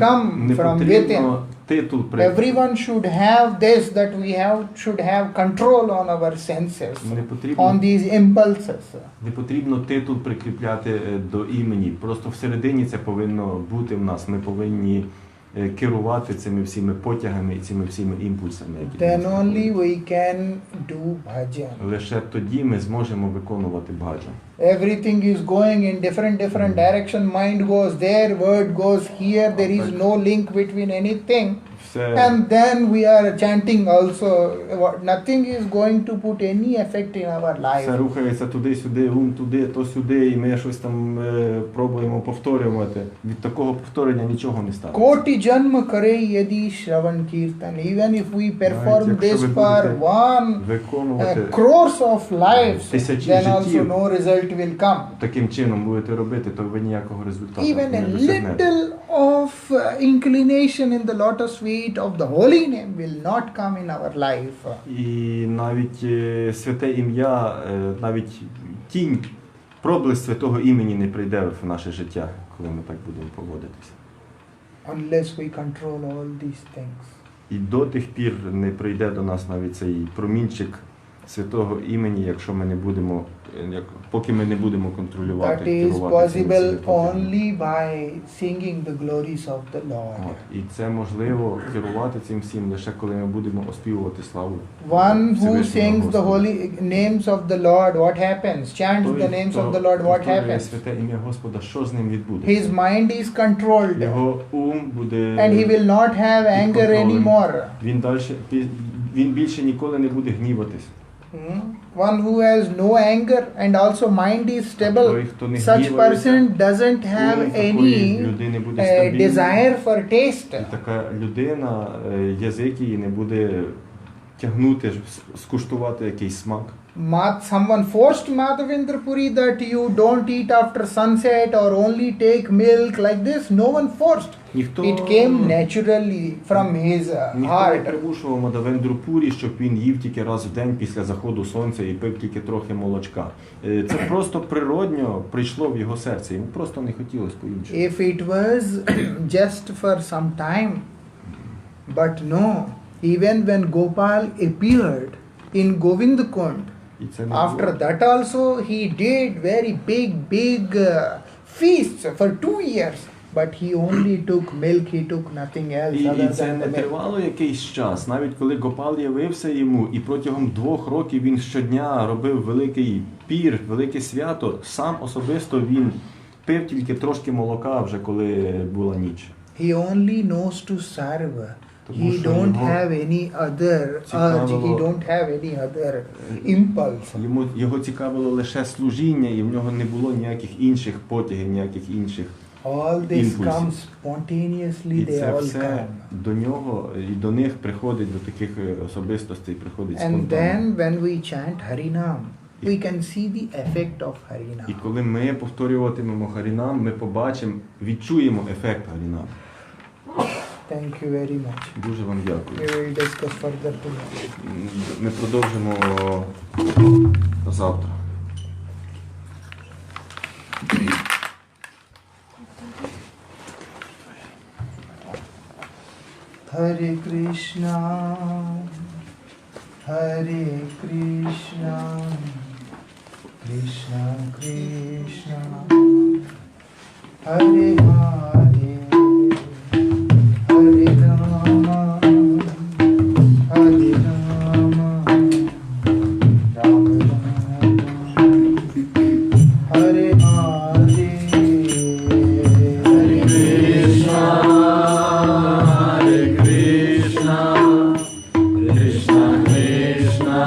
come Не from within. потрібно титул Everyone should have this, that we should have control on our senses, не on потрібно, these impulses. не потрібно титул прикріпляти до імені. Просто всередині це повинно бути в нас. Ми повинні керувати цими всіми потягами і цими всіми імпульсами, які до Then нас only приходять. we can do bhajan. Лише тоді ми зможемо виконувати баджан. Everything is going in different direction. Mind goes there, word goes here. There is no link between anything. Все, And then we are chanting also. Nothing is going to put any effect in our все life. рухається туди-сюди, туди, то сюди, і ми щось там пробуємо повторювати. Від такого повторення нічого не стане. Koti janma kare yadi shravan kirtan. Even if we perform Right, this якщо ви for будете one Виконувати crores of lives, Тисячі then also життів. no result will come. таким чином будете робити, то ви ніякого результату Even не a досягнете. little of inclination in the lotus feet of the holy name will not come in our life. І навіть святе ім'я, навіть тінь, проблиск святого імені не прийде в наше життя, коли ми так будемо поводитися. Unless we control all these things. І до тих пір не прийде до нас навіть цей промінчик святого імені, якщо ми не будемо, поки ми не будемо контролювати, That is керувати цими possible всіми потягами. only by singing the glories of the Lord. От. І це можливо керувати цим всім лише коли ми будемо оспівувати славу. One who Всевишнього sings the Господа. holy names of the Lord, what happens? Chants Той, the names хто of the Lord, what повторює happens? святе ім'я Господа, що з ним відбудеться? His mind is controlled, Його ум буде and he will not have anger контролем. anymore. Він більше ніколи не буде гніватись. One who has no anger and also mind is stable, Той, хто не such гнівається, person doesn't have ум такої any людини буде стабільний. desire for taste. І така людина, язик її не буде тягнути, скуштувати якийсь смак. Someone forced Madhavendra Puri that you don't eat after sunset or only take milk like this. No one forced. Ніхто It came naturally from his ніхто не heart. примушував Мадавендру Пурі, щоб він їв тільки раз в день після заходу сонця і пив тільки трохи молочка. Це просто природньо прийшло в його серце. Йому просто не хотілося по-іншому. If it was just for some time, But no, even when Gopal appeared in Govind Kund, І це не after було. that also he did very big feasts for 2 years. But he only took milk, he took nothing else І other це than не the milk. тривало якийсь час. Навіть коли Гопал явився йому, і протягом 2 років він щодня робив великий пір, велике свято, сам особисто він пив тільки трошки молока вже коли була ніч. He only knows to serve. Тому He що don't його have any other urge. цікавило- He don't have any other impulse. Його цікавило лише служіння, і в нього не було ніяких інших потягів, ніяких інших. All this Impulses. comes spontaneously. І They це all все come. до нього і до них приходить, до таких особистостей приходить And спонтанно. then when we chant Harinam, we can see the effect of І Harinam. коли ми повторюватимемо Харінам, ми побачимо, відчуємо ефект Харінам. Thank you very much. Дуже вам We дякую. will discuss further tomorrow. Ми продовжимо завтра. Hare Krishna, Hare Krishna, Krishna Krishna, Hare Hare, Hare Rama, Hare Rama, Rama Rama, Hare Hare, Hare Krishna. Hare Krishna, Hare Krishna, Krishna Krishna,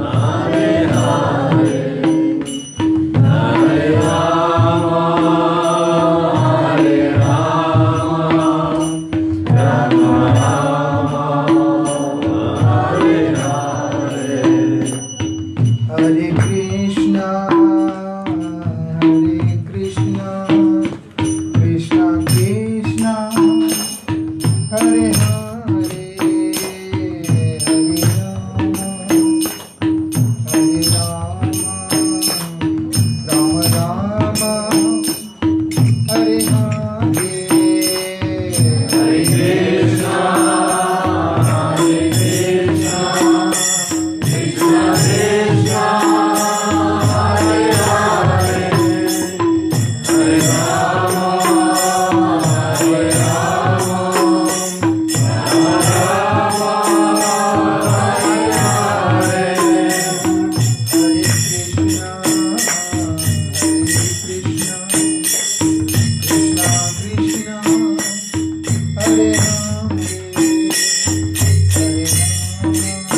Hare Hare, Hare Rama, Hare Rama, Rama Rama, Hare Hare, Hare Krishna, Hare Krishna, Krishna Krishna, Hare Hare, Hare Rama, Hare Rama, Rama Rama, Hare Hare, Hare Krishna, Hare Krishna, Krishna Krishna, Hare Hare, Hare Rama, Hare Rama,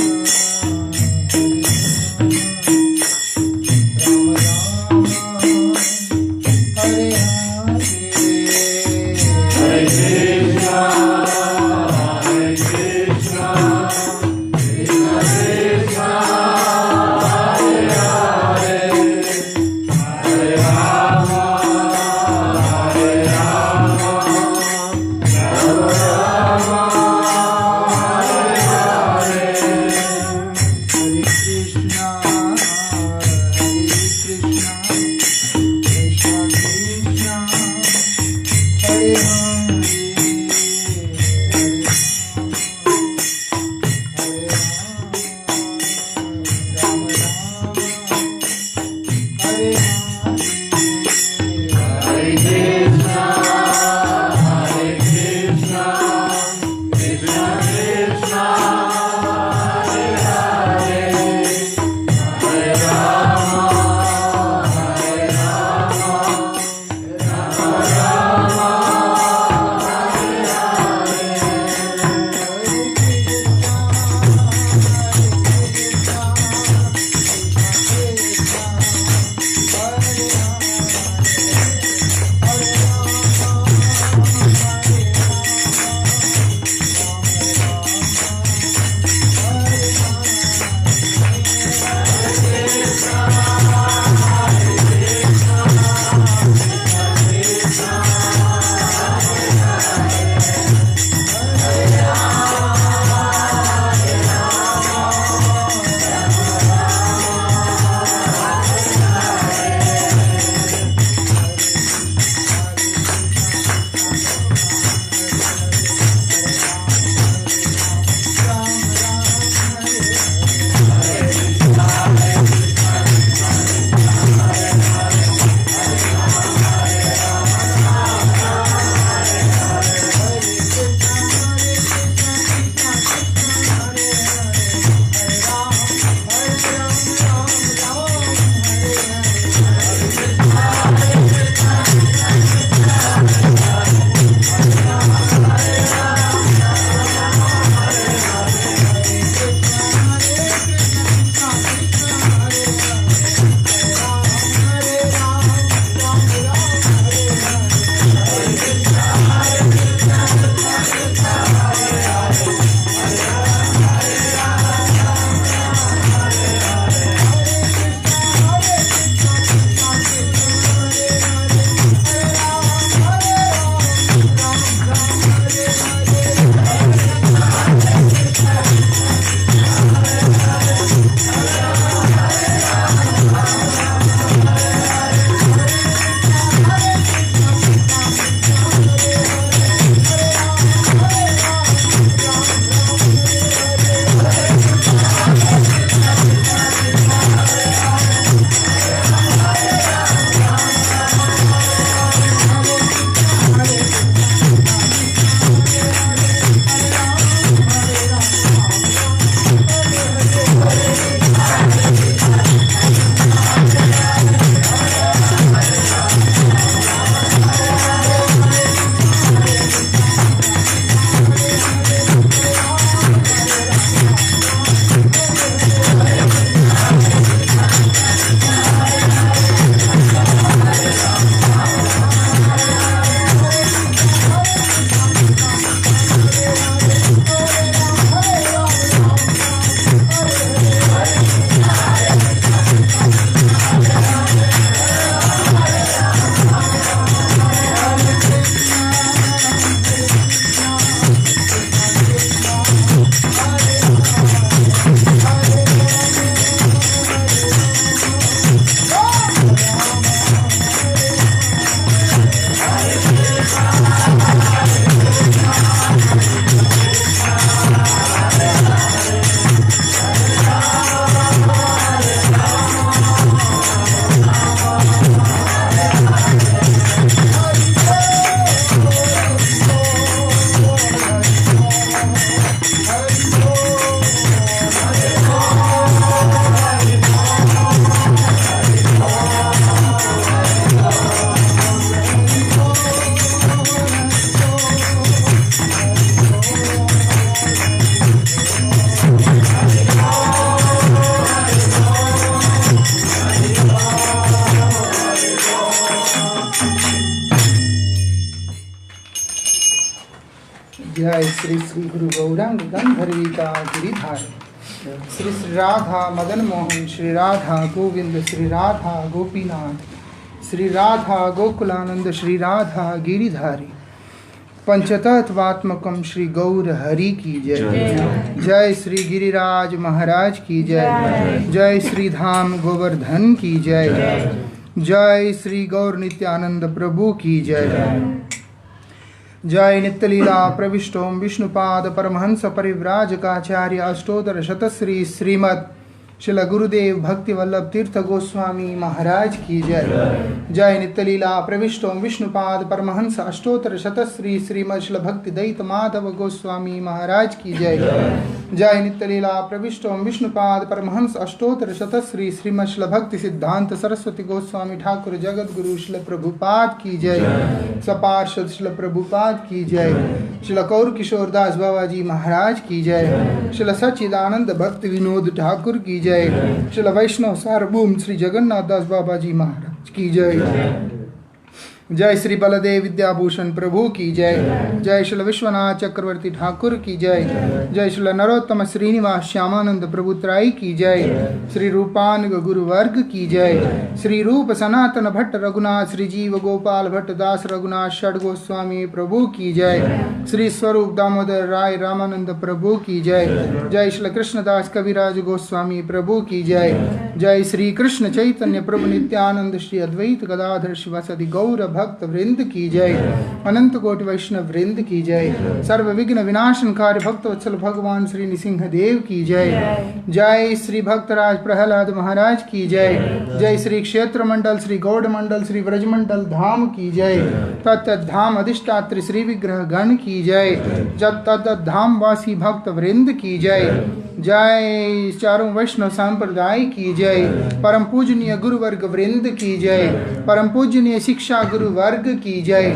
Rama Rama, Hare Hare. Hare Krishna, Hare Krishna, Krishna Krishna, Hare Hare, Hare Rama, Hare Rama, Rama Rama, Hare Hare, Hare Krishna, Hare Krishna, Krishna Krishna, Hare Hare, Hare Rama, Hare Hare, Krishna, Hare Krishna, Krishna Krishna, Hare Hare, Hare Rama, Hare Rama, Rama Rama, Hare जय श्री श्री गुरु गौरांग गंधर्विका गिरिधार श्री श्री राधा मदन मोहन श्री राधा गोविंद श्री राधा गोपीनाथ श्री राधा गोकुलानंद श्री राधा गिरिधारी पंचतत्वात्मकम श्री गौर हरि की जय। जय श्री गिरिराज महाराज की जय। जय श्री धाम गोवर्धन की जय। जय श्री गौर नित्यानंद प्रभु की जय। जय नित्यलीला प्रविष्टोम विष्णुपाद परमहंस परिव्राजकाचार्य अष्टोत्तर शतश्री श्रीमद श्रील गुरुदेव भक्ति वल्लभ तीर्थ गोस्वामी महाराज की जय। जय नित्यलीला प्रविष्टोम विष्णुपाद परमहंस अष्टोत्तर शतश्री श्रीमद श्रील भक्ति दैत माधव गोस्वामी महाराज की जय। जय नित्यलीला प्रविष्टोम विष्णुपाद परमहंस अष्टोत्तर शतश्री श्रीमद श्रील भक्ति सिद्धांत सरस्वती गोस्वामी ठाकुर जगत गुरु श्रील प्रभुपाद की जय। सपार्षद श्रील प्रभुपाद की जय। श्रील कौर किशोर दास बाबा जी महाराज की जय। श्रील सच्चिदानंद भक्ति विनोद ठाकुर की जय। श्रील वैष्णव सार्वभौम श्री जगन्नाथ दास बाबा जी महाराज की जय। जय श्री बलदेव विद्याभूषण प्रभु की जय। जय श्री विश्वनाथ चक्रवर्ती ठाकुर की जय। जय श्री नरोत्तम श्रीनिवास श्यामानंद प्रभु त्राई की जय। श्री रूपानुग गुरु वर्ग की जय। श्री रूप सनातन भट्ट रघुनाथ श्री जीव गोपाल भट्ट दास रघुनाथ षड गोस्वामी प्रभु की जय। श्री स्वरूप दामोदर राय रामानंद प्रभु की जय। जय श्री कृष्णदास कविराज गोस्वामी प्रभु की जय। जय श्री कृष्ण चैतन्य प्रभु नित्यानंद श्री अद्वैत गदाधर शिवासदि गौर भक्त वृंद की जय। अनंत कोटि वैष्णव वृंद की जय। सर्व विघ्न विनाशनकारी भक्त वत्सल भगवान श्री नृसिंह देव की जय। जय श्री भक्तराज प्रहलाद महाराज की जय। जय श्री क्षेत्र मंडल श्री गौड़ मंडल श्री ब्रज मंडल धाम की जय। तत् धाम अधिष्ठात्री श्री विग्रह गण की जय। जब तत् धाम वासी भक्त वृंद की जय। जय चारों वैष्णव संप्रदाय की जय। परम पूजनीय गुरुवर्ग वृंद की जय। परम पूजनीय शिक्षा गुरु वर्ग की जय।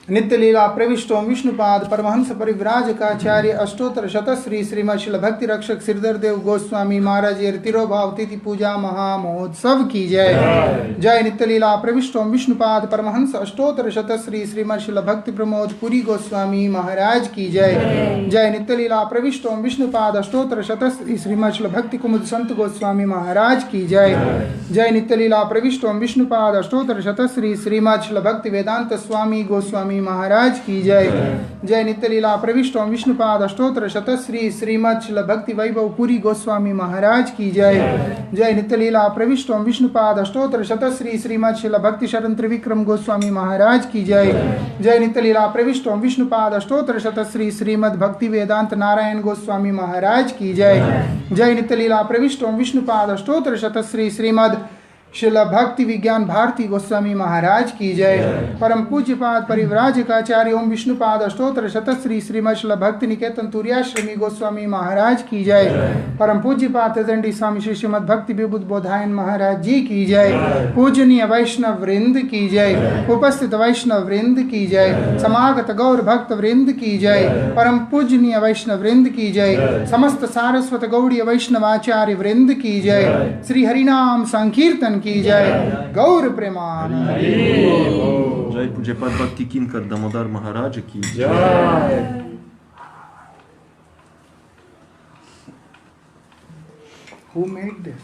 नित्य लीला प्रविष्टोम विष्णुपाद परमहंस परिव्राजकाचार्य अष्टोत्तर शतश्री श्रीमद शिल भक्ति रक्षक श्रीधर देव गोस्वामी महाराज तिरोभाव तिथि पूजा महामहोत्सव की जय। जय नित्य लीला प्रविष्टोम विष्णुपाद परमहंस अष्टोत्तर शतश्री श्रीमद शिल भक्ति प्रमोद पुरी गोस्वामी महाराज की जय। जय नित्य लीला प्रविष्टोम विष्णुपाद अष्टोत्तर शतश्री श्रीमद शिल भक्ति कुमुद संत गोस्वामी महाराज की जय। जय नित्य लीला प्रविष्टोम विष्णुपाद अष्टोत्तर शतश्री श्रीमद शिल भक्ति वेदांत स्वामी गोस्वामी महाराज की जय। जय नित्य लीला प्रविष्टोम विष्णुपाद अष्टोत्तर शतश्री श्रीमद शिल भक्ति वैभव पुरी गोस्वामी महाराज की जय। जय नित्य लीला प्रविष्टोम विष्णुपाद अष्टोत्तर शतश्री श्रीमद शिल भक्ति शरण त्रिविक्रम गोस्वामी महाराज की जय। जय नित्य लीला प्रविष्टोम विष्णुपाद अष्टोत्तर शतश्री श्रीमद भक्ति वेदांत नारायण गोस्वामी महाराज की जय। जय नित्य लीला प्रविष्टोम विष्णुपाद अष्टोत्तर शतश्री श्रीमद शिल भक्ति विज्ञान भारती गोस्वामी महाराज की जय। परम पूज्यपाद परिव्राजकाचार्य ओम विष्णुपाद अष्टोत्तर शतश्री श्रीमद शिल भक्ति निकेतन तुर्याश्रमी गोस्वामी महाराज की जय। परम पूज्यपाद दंडी स्वामी श्री श्रीमद भक्ति विबुध बोधायन महाराज जी की जय। पूजनीय वैष्णव वृंद की जय। उपस्थित वैष्णव वृंद की जय। समागत गौर भक्त वृंद की जय। परम पूजनीय वैष्णव वृंद की जय। समस्त सारस्वत गौड़ीय वैष्णवाचार्य वृंद की जय। श्री हरिनाम संकीर्तन की जय। गौर प्रेमानंद। जय पूज्यपाद भक्ति किंकर दामोदर महाराज की जय। Who made this?